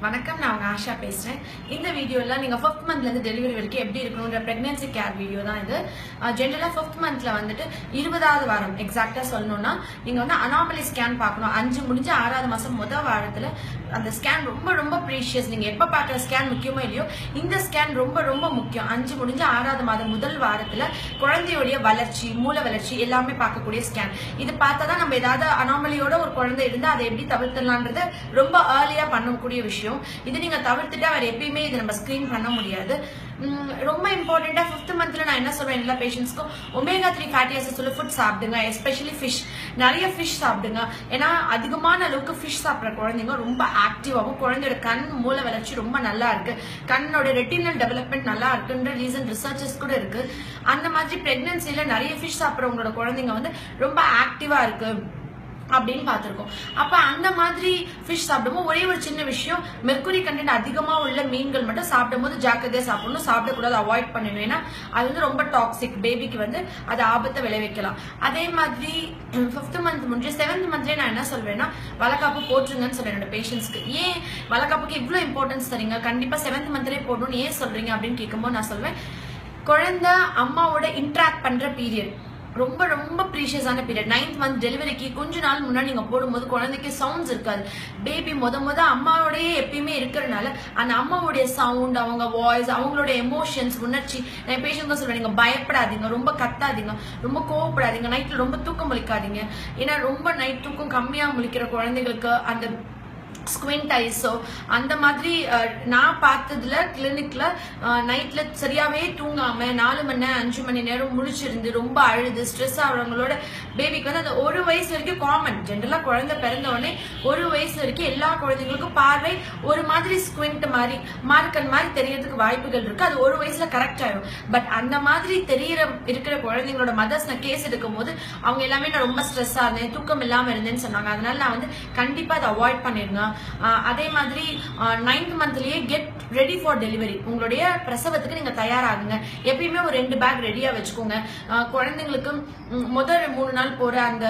வணக்கம், நான் உங்க ஆஷா பேசுறேன். இந்த வீடியோல நீங்க 5th மந்த்ல இருந்து டெலிவரி வரைக்கும் எப்படி இருக்கணும்ன்ற பிரெக்னன்சி கேர் வீடியோ தான் இது. ஜெனரலா 5th மந்த்ல வந்துட்டு 20வது வாரம் எக்ஸாக்ட்டா சொல்லணும்னா நீங்க வந்து அனாமலி ஸ்கேன் பார்க்கணும். 5 முடிஞ்சு 6வது மாசம் முதல் வாரத்துல அந்த ஸ்கேன் ரொம்ப ரொம்ப ப்ரீஷியஸ். நீங்க எப்ப பார்க்குற ஸ்கேன் முக்கியமோ இல்லையோ, இந்த ஸ்கேன் ரொம்ப ரொம்ப முக்கியம். 5 முடிஞ்சு 6வது மாதம் முதல் வாரத்துல குழந்தையுடைய வளர்ச்சி, மூல வளர்ச்சி எல்லாமே பார்க்கக்கூடிய ஸ்கேன். இது பார்த்தாதான் நம்ம ஏதாவது அனாமலியோட ஒரு குழந்தை இருந்தா அதை எப்படி தவிர்த்தலான்றது ரொம்ப ஏர்லியா பண்ணக்கூடிய விஷயம். இது நீங்க தவிர்த்துட்டா வேற எப்பயுமே இது நம்ம ஸ்கிரீன் பண்ண முடியாது. ரொம்ப இம்பார்ட்டண்டா 5th மந்த்ல நான் என்ன சொல்றேன் எல்லா பேஷண்ட்ஸ்க்கும், ஒமேகா 3 ஃபேட்டி ஆசிட்ஸ் உள்ள ஃபுட் சாப்பிடுங்க. எஸ்பெஷலி ஃபிஷ், நிறைய ஃபிஷ் சாப்பிடுங்க. ஏன்னா அதிகமான அளவுக்கு ஃபிஷ் சாப்பிட்ற குழந்தைங்க ரொம்ப ஆக்டிவாகவும், குழந்தையோட கண் மூல வளர்ச்சி ரொம்ப நல்லா இருக்கு, கண்ணோட ரெட்டினல் டெவலப்மெண்ட் நல்லா இருக்குன்ற ரீசன் ரிசர்ச்சஸ் கூட இருக்கு. அந்த மாதிரி பிரெக்னன்சில நிறைய ஃபிஷ் சாப்பிட்றவங்களோட குழந்தைங்க வந்து ரொம்ப ஆக்டிவா இருக்கு அப்படின்னு பார்த்திருக்கோம். அப்ப அந்த மாதிரி ஃபிஷ் சாப்பிடும்போது ஒரே ஒரு சின்ன விஷயம், மெர்க்குரி கண்டென்ட் அதிகமா உள்ள மீன்கள் மட்டும் சாப்பிடும்போது ஜாக்கிரதையா சாப்பிடணும். சாப்பிடக்கூடாது, அவாய்ட் பண்ணணும். ஏன்னா அது வந்து ரொம்ப டாக்ஸிக், பேபிக்கு வந்து அது ஆபத்தை விளைவிக்கலாம். அதே மாதிரி 5th மந்த் முடிஞ்சு 7th மந்த்லயே நான் என்ன சொல்வேன்னா, வளகாப்பு போட்டுருங்கன்னு சொல்றேன் என்னோட பேஷண்ட்ஸ்க்கு. ஏன் வளகாப்புக்கு இவ்வளவு இம்பார்ட்டன்ஸ் தரீங்க, கண்டிப்பா 7th மந்த்லயே போடணும்னு ஏன் சொல்றீங்க அப்படின்னு கேட்கும்போது நான் சொல்வேன், குழந்தை அம்மாவோட இன்ட்ராக்ட் பண்ற பீரியட் ரொம்ப ரொம்ப ப்ரீஷியஸான பீரியட். 9th மந்த் டெலிவரிக்கு கொஞ்ச நாள் முன்னாடி நீங்க போடும்போது குழந்தைக்கு சவுண்ட்ஸ் இருக்காது. பேபி முத அம்மாவோடய எப்பயுமே இருக்கிறதுனால அந்த அம்மாவுடைய சவுண்ட், அவங்க வாய்ஸ், அவங்களோட எமோஷன்ஸ், உணர்ச்சி. நான் பேஷண்ட் சொல்றேன், நீங்க பயப்படாதீங்க, ரொம்ப கத்தாதீங்க, ரொம்ப கோவப்படாதீங்க, நைட்ல ரொம்ப தூக்கம் முழிக்காதீங்க. ஏன்னா ரொம்ப நைட் தூக்கம் கம்மியா முழிக்கிற குழந்தைகளுக்கு அந்த ஸ்குவிண்ட் ஐஸோ அந்த மாதிரி நான் பார்த்ததுல கிளினிக்ல நைட்ல சரியாவே தூங்காம 4 மணி நேரம் 5 மணி நேரம் முழிச்சிருந்து ரொம்ப அழுது ஸ்ட்ரெஸ் ஆகிறவங்களோட பேபிக்கு வந்து அந்த 1 வயசு வரைக்கும் காமன். ஜென்ரலா குழந்தை பிறந்த உடனே 1 வயசு வரைக்கும் எல்லா குழந்தைங்களுக்கும் பார்வை ஒரு மாதிரி ஸ்குவிண்ட் மாதிரி மார்க்கன் மாதிரி தெரியறதுக்கு வாய்ப்புகள் இருக்கு. அது 1 வயசுல கரெக்ட் ஆயிடும். பட் அந்த மாதிரி இருக்கிற குழந்தைங்களோட மதர்ஸ் நான் கேஸ் எடுக்கும் போது அவங்க எல்லாமே நான் ரொம்ப ஸ்ட்ரெஸ்ஸா இருந்தேன், தூக்கம் இல்லாம இருந்தேன்னு சொன்னாங்க. அதனால நான் வந்து கண்டிப்பா அதை அவாய்ட் பண்ணிருங்க. அதே மாதிரி 9th மந்த்லயே கெட் ரெடி ஃபார் டெலிவரி. உங்களுடைய பிரசவத்துக்கு நீங்க தயாராகுங்க. எப்பயுமே ஒரு 2 பேக் ரெடியா வச்சுக்கோங்க. குழந்தைங்களுக்கு முதல் 3 நாள் போற அந்த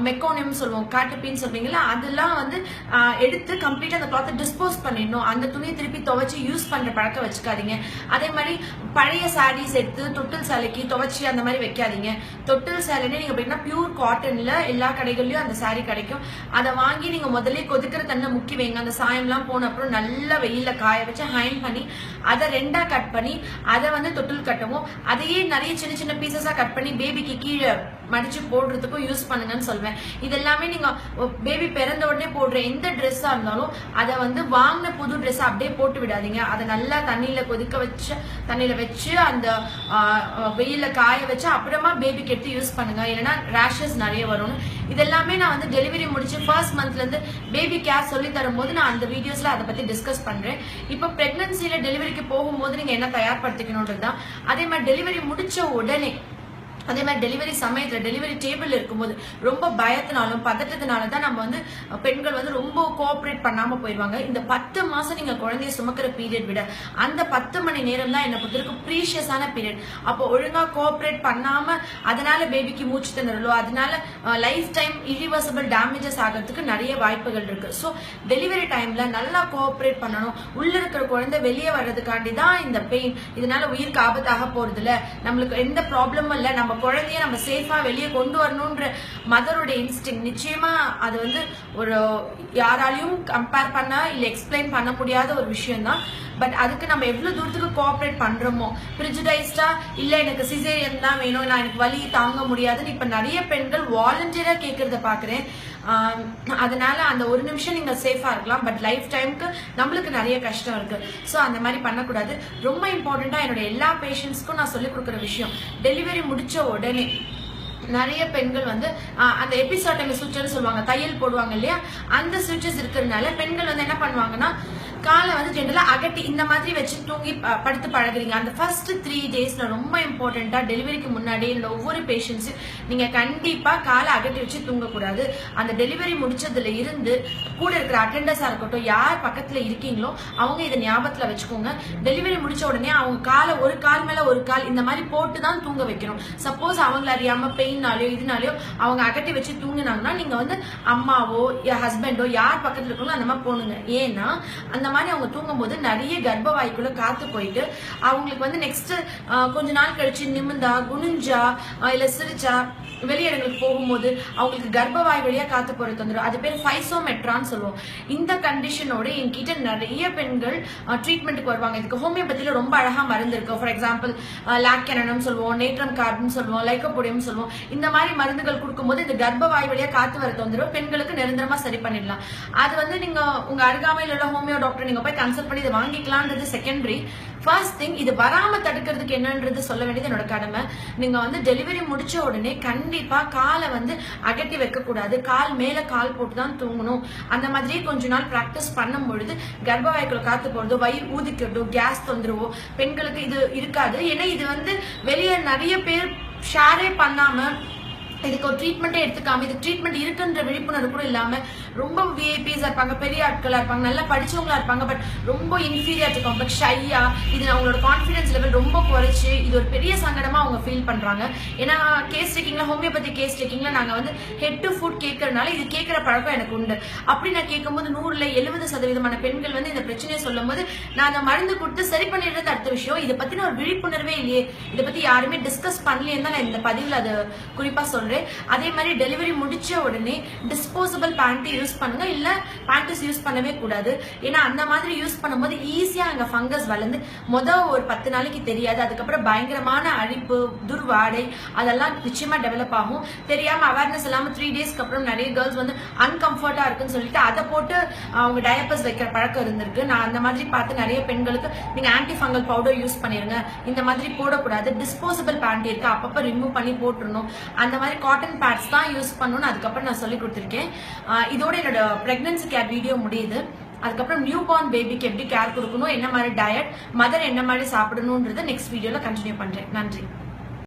மெக்கோனியம் சொல்லுவோம், காட்டுப்பின்னு சொல்றீங்களா, அதெல்லாம் வந்து எடுத்து கம்ப்ளீட்டா அந்த கிளாத்தை டிஸ்போஸ் பண்ணிடணும். அந்த துணியை திருப்பி துவைச்சு யூஸ் பண்ற பழக்கம் வச்சுக்காதீங்க. அதே மாதிரி பழைய சாரீஸ் எடுத்து தொட்டில் சேலைக்கு துவைச்சி அந்த மாதிரி வைக்காதீங்க. தொட்டில் சேலைன்னு நீங்க பார்த்தீங்கன்னா பியூர் காட்டன்ல எல்லா கடைகள்லயும் அந்த சாரீ கிடைக்கும். அதை வாங்கி நீங்க முதல்ல கொதிக்கிற தண்ணை முக்கி வைங்க. அந்த சாயம்லாம் போன அப்புறம் நல்லா வெயில காய வச்சு ஹைன் பண்ணி அதை 2ஆ கட் பண்ணி அதை வந்து தொட்டில் கட்டவும், அதையே நிறைய சின்ன சின்ன பீசஸா கட் பண்ணி பேபிக்கு கீழே மடிச்சு போடுறதுக்கும் யூஸ் பண்ணுங்கன்னு சொல்வேன். இது எல்லாமே நீங்க பேபி பிறந்த உடனே போடுற எந்த ட்ரெஸ்ஸா இருந்தாலும் அதை வந்து வாங்கின புது ட்ரெஸ் அப்படியே போட்டு விடாதீங்க. அதை நல்லா தண்ணியில கொதிக்க வச்சு தண்ணியில வச்சு அந்த வெயில காய வச்சு அப்புறமா பேபிக்கு எடுத்து யூஸ் பண்ணுங்க. இல்லைன்னா ரேஷஸ் நிறைய வரும். இதெல்லாமே நான் வந்து டெலிவரி முடிச்சு 1st மந்த்ல இருந்து பேபி கேர் சொல்லி தரும்போது நான் அந்த வீடியோஸ்ல அதை பத்தி டிஸ்கஸ் பண்றேன். இப்போ பிரெக்னன்சில டெலிவரிக்கு போகும்போது நீங்க என்ன தயார்படுத்திக்கணும்ன்றதுதான். அதே மாதிரி டெலிவரி முடிச்ச உடனே, அதே மாதிரி டெலிவரி சமயத்துல டெலிவரி டேபிள் இருக்கும்போது ரொம்ப பயத்தினாலும் பதட்டத்தினால தான் நம்ம வந்து பெண்கள் வந்து ரொம்ப கோஆபரேட் பண்ணாம போயிடுவாங்க. இந்த 10 மாசம் நீங்க குழந்தைய சுமக்கிற பீரியட் விட அந்த 10 மணி நேரம் தான் என்ன பொறுத்தவரைக்கும் ப்ரீஷியஸான பீரியட். அப்போ ஒழுங்கா கோஆபரேட் பண்ணாம அதனால பேபிக்கு மூச்சு திணறலோ, அதனால லைஃப் டைம் இரிவர்சிபிள் டேமேஜஸ் ஆகிறதுக்கு நிறைய வாய்ப்புகள் இருக்கு. ஸோ டெலிவரி டைம்ல நல்லா கோஆபரேட் பண்ணணும். உள்ள இருக்கிற குழந்தை வெளியே வர்றதுக்காண்டி தான் இந்த பெயின். இதனால உயிருக்கு ஆபத்தாக போறது இல்ல, நம்மளுக்கு எந்த ப்ராப்ளமும் இல்லை, நம்ம குழந்தைய நம்ம சேஃபா வெளியே கொண்டு வரணும்ன்ற மதரோட இன்ஸ்டிங். நிச்சயமா அது வந்து ஒரு யாராலையும் கம்பேர் பண்ண இல்ல எக்ஸ்பிளைன் பண்ண முடியாத ஒரு விஷயம் தான். பட் அதுக்கு நம்ம எவ்வளவு தூரத்துக்கு கோஆபரேட் பண்றோமோ, பிரிஜுடைஸ்டா இல்ல எனக்கு சிசேரியன் தான் வேணும், நான் எனக்கு வலி தாங்க முடியாதுன்னு இப்ப நிறைய பெண்கள் வாலண்டியரா கேட்கறத பாக்குறேன். அதனால அந்த 1 நிமிஷம் நீங்க சேஃபா இருக்கலாம், பட் லைஃப் டைமுக்கு நம்மளுக்கு நிறைய கஷ்டம் இருக்கு. ஸோ அந்த மாதிரி பண்ணக்கூடாது. ரொம்ப இம்பார்ட்டண்டா என்னோட எல்லா பேஷண்ட்ஸ்க்கும் நான் சொல்லிக் கொடுக்குற விஷயம், டெலிவரி முடிச்ச உடனே நிறைய பெண்கள் வந்து அந்த எபிசோட்டமி சூச்சர்னு சொல்லுவாங்க, தையல் போடுவாங்க இல்லையா, அந்த சூச்சர்ஸ் இருக்கிறதுனால பெண்கள் வந்து என்ன பண்ணுவாங்கன்னா காலை வந்து ஜென்ரலா அகட்டி இந்த மாதிரி வச்சு தூங்கி படுத்து பழகுறீங்க. அந்த ஃபர்ஸ்ட் 3 டேஸ்ல ரொம்ப இம்பார்ட்டண்டா டெலிவரிக்கு முன்னாடி ஒவ்வொரு பேஷண்ட்ஸும் நீங்க கண்டிப்பா காலை அகட்டி வச்சு தூங்கக்கூடாது. அந்த டெலிவரி முடிச்சதுல இருந்து கூட இருக்கிற அட்டெண்டர்ஸா இருக்கட்டும், யார் பக்கத்துல இருக்கீங்களோ அவங்க இதை ஞாபகத்துல வச்சுக்கோங்க. டெலிவரி முடிச்ச உடனே அவங்க காலை ஒரு கால் மேல ஒரு கால் இந்த மாதிரி போட்டு தான் தூங்க வைக்கணும். சப்போஸ் அவங்களை அறியாம பெயின்னாலயோ இதனாலயோ அவங்க அகட்டி வச்சு தூங்கினாங்கன்னா நீங்க வந்து அம்மாவோ ஹஸ்பண்டோ யார் பக்கத்துல இருக்கணும் அந்த மாதிரி போனுங்க. ஏன்னா அந்த மாதிரி அவங்க தூங்கும்போது நிறைய கர்ப்பவாய்க்குள்ள காத்து போயிட்டு அவங்களுக்கு வந்து நெக்ஸ்ட் கொஞ்ச நாள் கழிச்சு நிமிந்தா குனிஞ்சா இல்ல சிரிச்சா வெளியிடங்களுக்கு போகும்போது அவங்களுக்கு கர்ப்பவாய் வழியா காத்து போறது தொந்தரவு, அது பேர் பைசோமெட்ரான்னு சொல்லுவோம். இந்த கண்டிஷனோட என்கிட்ட நிறைய பெண்கள் ட்ரீட்மெண்ட்டுக்கு வருவாங்க. இதுக்கு ஹோமியோபதியில ரொம்ப அழகா மருந்து இருக்கு. ஃபார் எக்ஸாம்பிள் லாக்கெனனம் சொல்லுவோம், நேட்ரம் கார்பன் சொல்லுவோம், லைக்கோபோடியம் சொல்லுவோம். இந்த மாதிரி மருந்துகள் கொடுக்கும்போது இந்த கர்ப்பவாய் வழியா காத்து வர தொந்தரவு பெண்களுக்கு நிரந்தரமா சரி பண்ணிடலாம். அது வந்து நீங்க உங்க அருகாமையில் உள்ள ஹோமியோ டாக்டர் நீங்க போய் கன்சல்ட் பண்ணி இதை வாங்கிக்கலாம்ன்றது செகண்டரி. ஃபர்ஸ்ட் திங், இது வராம தடுக்கிறதுக்கு என்னன்றது சொல்ல வேண்டியது என்னோட கடமை. நீங்க வந்து டெலிவரி முடிச்ச உடனே கண்டிப்பா காலை வந்து அகட்டி வைக்க கூடாது, கால் மேல கால் போட்டு தான் தூங்கணும். அந்த மாதிரியே கொஞ்ச நாள் பிராக்டிஸ் பண்ணும் பொழுது கர்ப்பவாய்க்குள்ள காத்து போறதோ வயிறு ஊதிக்கிறதோ கேஸ் தொந்தரவோ பெண்களுக்கு இது இருக்காது. ஏன்னா இது வந்து வெளியே நிறைய பேர் ஷேரே பண்ணாம இதுக்கு ஒரு ட்ரீட்மெண்ட்டே எடுத்துக்காம இது ட்ரீட்மெண்ட் இருக்குன்ற விழிப்புணர்வு கூட இல்லாம ரொம்ப விஐபிஸா இருப்பாங்க, பெரிய ஆட்களா இருப்பாங்க, நல்லா படிச்சவங்களா இருப்பாங்க, பட் ரொம்ப இன்ஃபீரியாரிட்டி காம்ப்ளெக்ஸ், ஷையா, இது அவங்களோட கான்ஃபிடன்ஸ் லெவல் ரொம்ப குறைச்சு இது ஒரு பெரிய சங்கடமா அவங்க ஃபீல் பண்றாங்க. ஏன்னா கேஸ் டேக்கிங்ல ஹோமியோபதி கேஸ் டேக்கிங்ல நாங்க வந்து ஹெட் டு ஃபுட் கேட்கறதுனால இது கேட்கிற பழக்கம் எனக்கு உண்டு. அப்படி நான் கேட்கும்போது 100ல் 70% பெண்கள் வந்து இந்த பிரச்சனையை சொல்லும் போது நான் அந்த மருந்து கொடுத்து சரி பண்ணிடுறது அடுத்த விஷயம். இதை பத்தின ஒரு விழிப்புணர்வே இல்லையே, இதை பத்தி யாருமே டிஸ்கஸ் பண்ணலையே தான் நான் இந்த பதிவில் அது குறிப்பா சொல்றேன். அதே மாதிரி டெலிவரி முடிச்ச உடனே டிஸ்போசபிள் பேண்ட் யூஸ் பண்ணுங்க, இல்ல பேண்ட்ஸ் யூஸ் பண்ணவே கூடாது. ஏன்னா அந்த மாதிரி யூஸ் பண்ணும்போது ஈஸியா அங்க ஃபங்கஸ் வளர்ந்து ஒரு 10 நாளைக்கு தெரியாது, அதுக்கப்புறம் பயங்கரமான அழிப்பு துர்வாடை அதெல்லாம் நிச்சயமா டெவலப் ஆகும். தெரியாம அவேர்னஸ் இல்லாம 3 டேஸ்க்கு அப்புறம் நிறைய கேர்ள்ஸ் வந்து அன்கம்ஃபர்டா இருக்குன்னு சொல்லிட்டு அதை போட்டு அவங்க டயப்பர்ஸ் வைக்கிற பழக்கம் இருந்திருக்கு. நான் அந்த மாதிரி பார்த்து நிறைய பெண்களுக்கு நீங்க ஆன்டி ஃபங்கல் பவுடர் யூஸ் பண்ணிருங்க, இந்த மாதிரி போடக்கூடாது, டிஸ்போசபிள் பேண்ட் இருக்கு அப்பப்ப ரிமூவ் பண்ணி போட்டுருணும், அந்த மாதிரி காட்டன் பேட்ஸ் தான் யூஸ் பண்ணணும்னு அதுக்கப்புறம் நான் சொல்லி கொடுத்துருக்கேன். இதோட என்னோட பிரெக்னன்சி கேர் வீடியோ முடியுது. அதுக்கப்புறம் நியூ பார்ன் பேபிக்கு எப்படி கேர் கொடுக்கணும், என்ன மாதிரி டயட், மதர் என்ன மாதிரி சாப்பிடணும்ன்றத நெக்ஸ்ட் வீடியோல கண்டினியூ பண்றேன். நன்றி.